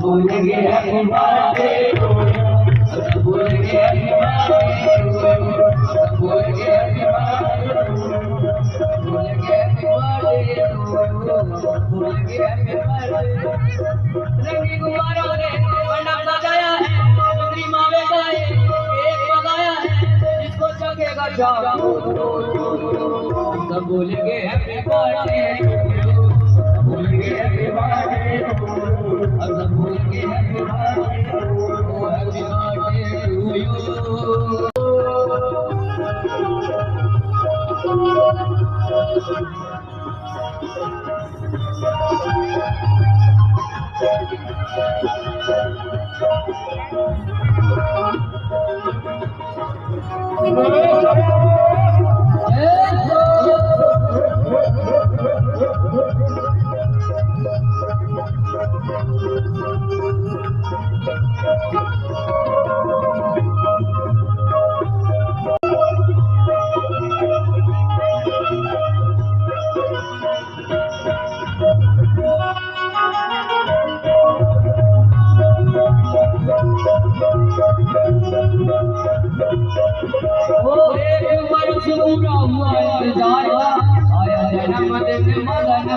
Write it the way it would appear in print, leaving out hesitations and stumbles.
भूल गए happy birthday to you भूल गए हैप्पी बर्थडे टू यू भूल गए हैप्पी बर्थडे भूल गए हैप्पी बर्थडे टू यू भूल गए हैप्पी बर्थडे रंगी गुब्बारों ने मंडप सजाया है दूसरी मावे गाए एक बगाया है जिसको जगेगा शाम सब भूल गए हैप्पी बर्थडे भूल गए हैप्पी बर्थडे सब भूल गए हैप्पी बर्थडे टू यू पूरा हुआ इंतजार आया जन्मदिन मदन